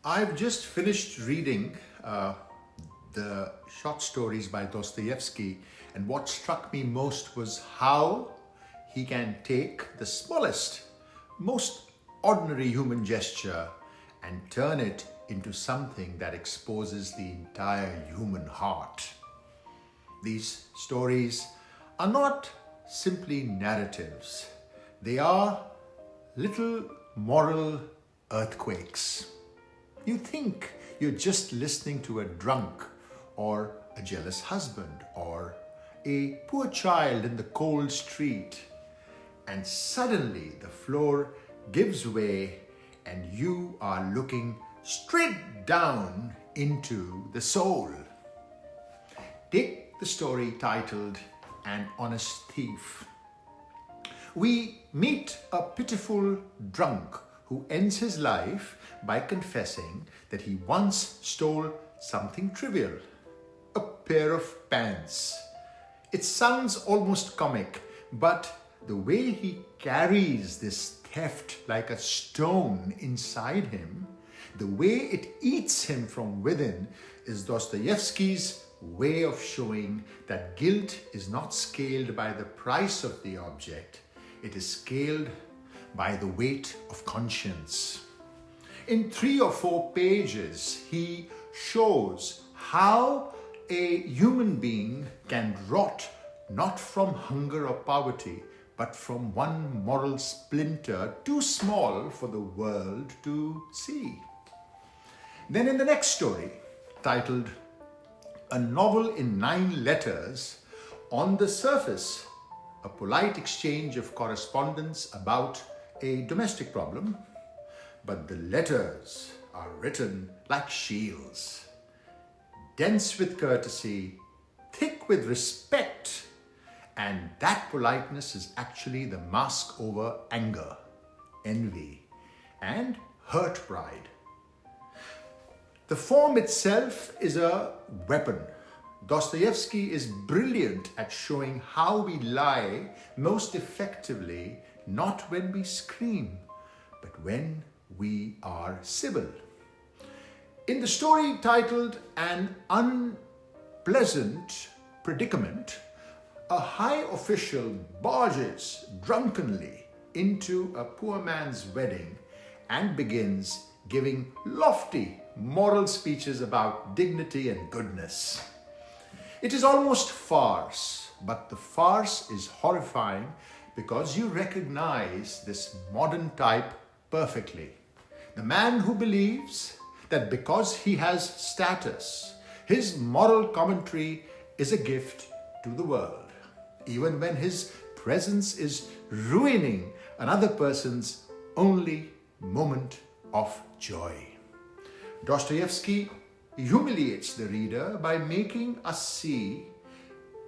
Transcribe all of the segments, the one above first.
I've just finished reading the short stories by Dostoyevsky, and what struck me most was how he can take the smallest, most ordinary human gesture and turn it into something that exposes the entire human heart. These stories are not simply narratives. They are little moral earthquakes. You think you're just listening to a drunk or a jealous husband or a poor child in the cold street, and suddenly the floor gives way and you are looking straight down into the soul. Take the story titled An Honest Thief. We meet a pitiful drunk who ends his life by confessing that he once stole something trivial, a pair of pants. It sounds almost comic, but the way he carries this theft like a stone inside him, the way it eats him from within, is Dostoevsky's way of showing that guilt is not scaled by the price of the object. It is scaled by the weight of conscience. In 3 or 4 pages, he shows how a human being can rot not from hunger or poverty, but from one moral splinter too small for the world to see. Then in the next story, titled A Novel in 9 Letters, on the surface, a polite exchange of correspondence about a domestic problem, but the letters are written like shields, dense with courtesy, thick with respect, and that politeness is actually the mask over anger, envy, and hurt pride. The form itself is a weapon. Dostoevsky is brilliant at showing how we lie most effectively, not when we scream, but when we are civil. In the story titled An Unpleasant Predicament, a high official barges drunkenly into a poor man's wedding and begins giving lofty moral speeches about dignity and goodness. It is almost farce, but the farce is horrifying because you recognize this modern type perfectly. The man who believes that because he has status, his moral commentary is a gift to the world, even when his presence is ruining another person's only moment of joy. Dostoevsky humiliates the reader by making us see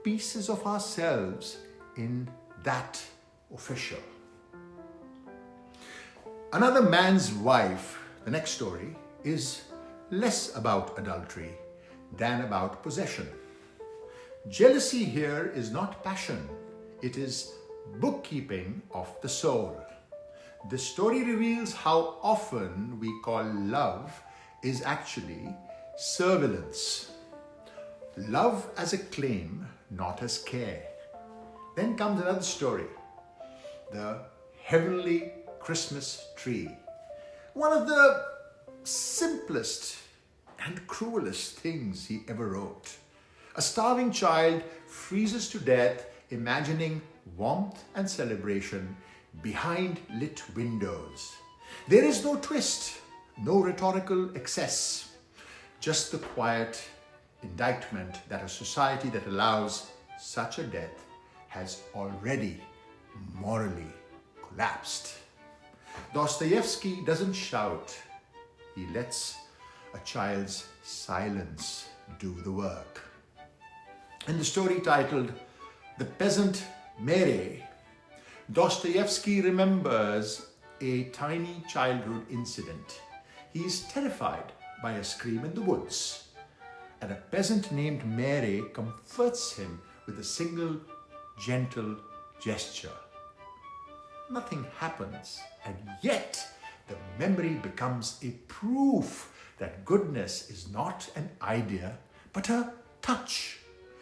pieces of ourselves in that official. Another Man's Wife, the next story, is less about adultery than about possession. Jealousy here is not passion, it is bookkeeping of the soul. The story reveals how often we call love is actually surveillance. Love as a claim, not as care. Then comes another story, the heavenly Christmas tree. One of the simplest and cruelest things he ever wrote. A starving child freezes to death, imagining warmth and celebration behind lit windows. There is no twist, no rhetorical excess, just the quiet indictment that a society that allows such a death has already morally collapsed. Dostoevsky doesn't shout, he lets a child's silence do the work. In the story titled The Peasant Mere, Dostoevsky remembers a tiny childhood incident. He is terrified by a scream in the woods, and a peasant named Mere comforts him with a single gentle gesture. Nothing happens, and yet the memory becomes a proof that goodness is not an idea, but a touch,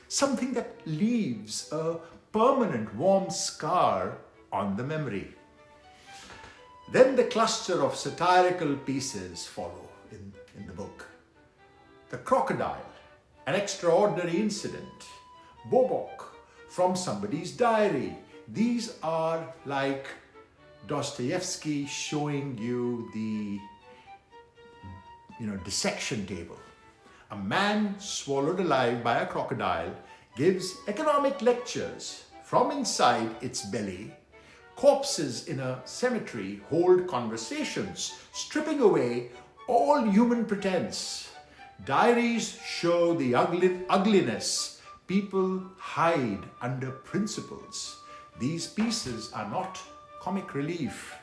something that leaves a permanent warm scar on the memory. Then the cluster of satirical pieces follow in the book. The crocodile, an extraordinary incident. Bobok, from somebody's diary. These are like Dostoyevsky showing you the dissection table. A man swallowed alive by a crocodile gives economic lectures from inside its belly. Corpses in a cemetery hold conversations, stripping away all human pretense. Diaries show the ugliness people hide under principles. These pieces are not comic relief.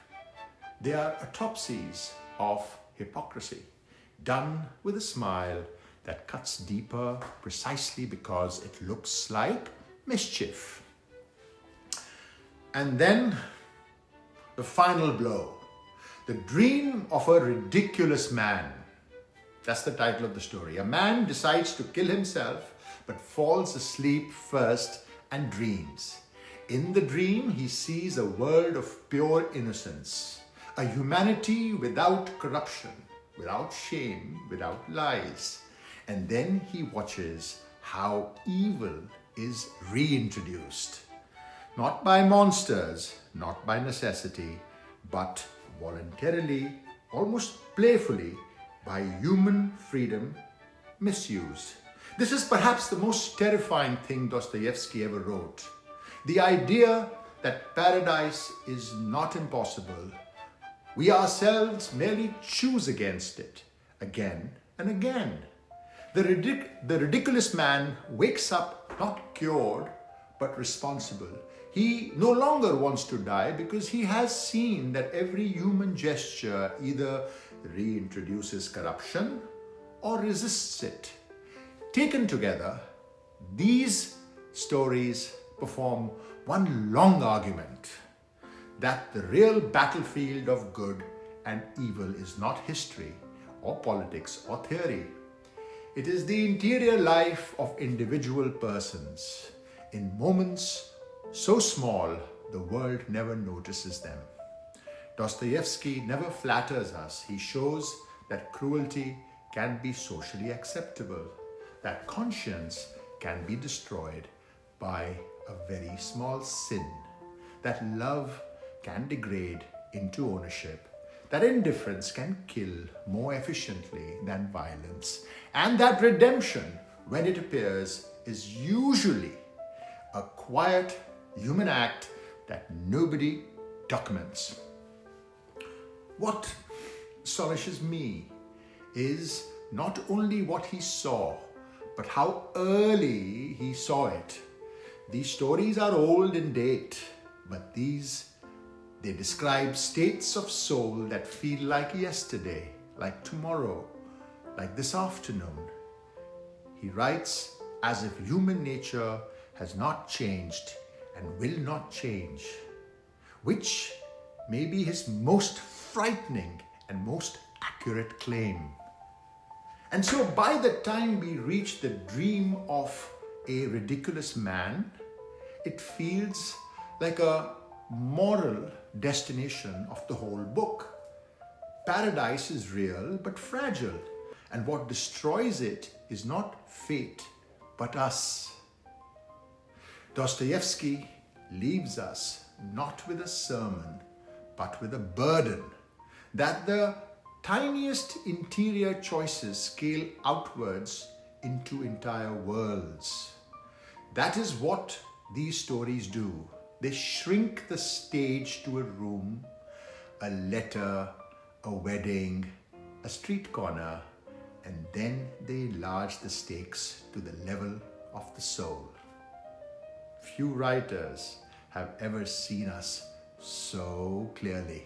They are autopsies of hypocrisy, done with a smile that cuts deeper precisely because it looks like mischief. And then the final blow, The Dream of a Ridiculous Man. That's the title of the story. A man decides to kill himself, but falls asleep first and dreams. In the dream, he sees a world of pure innocence, a humanity without corruption, without shame, without lies. And then he watches how evil is reintroduced. Not by monsters, not by necessity, but voluntarily, almost playfully, by human freedom misused. This is perhaps the most terrifying thing Dostoyevsky ever wrote. The idea that paradise is not impossible. We ourselves merely choose against it again and again. The ridiculous man wakes up not cured, but responsible. He no longer wants to die because he has seen that every human gesture either reintroduces corruption or resists it. Taken together, these stories perform one long argument that the real battlefield of good and evil is not history or politics or theory. It is the interior life of individual persons. In moments so small, the world never notices them. Dostoyevsky never flatters us. He shows that cruelty can be socially acceptable, that conscience can be destroyed by a very small sin, that love can degrade into ownership, that indifference can kill more efficiently than violence, and that redemption, when it appears, is usually a quiet human act that nobody documents. What astonishes me is not only what he saw, but how early he saw it. These stories are old in date, but they describe states of soul that feel like yesterday, like tomorrow, like this afternoon. He writes as if human nature has not changed and will not change, which may be his most frightening and most accurate claim. And so by the time we reach the dream of a ridiculous man, it feels like a moral destination of the whole book. Paradise is real but fragile, and what destroys it is not fate but us. Dostoyevsky leaves us not with a sermon but with a burden that the tiniest interior choices scale outwards into entire worlds. That is what these stories do. They shrink the stage to a room, a letter, a wedding, a street corner, and then they enlarge the stakes to the level of the soul. Few writers have ever seen us so clearly.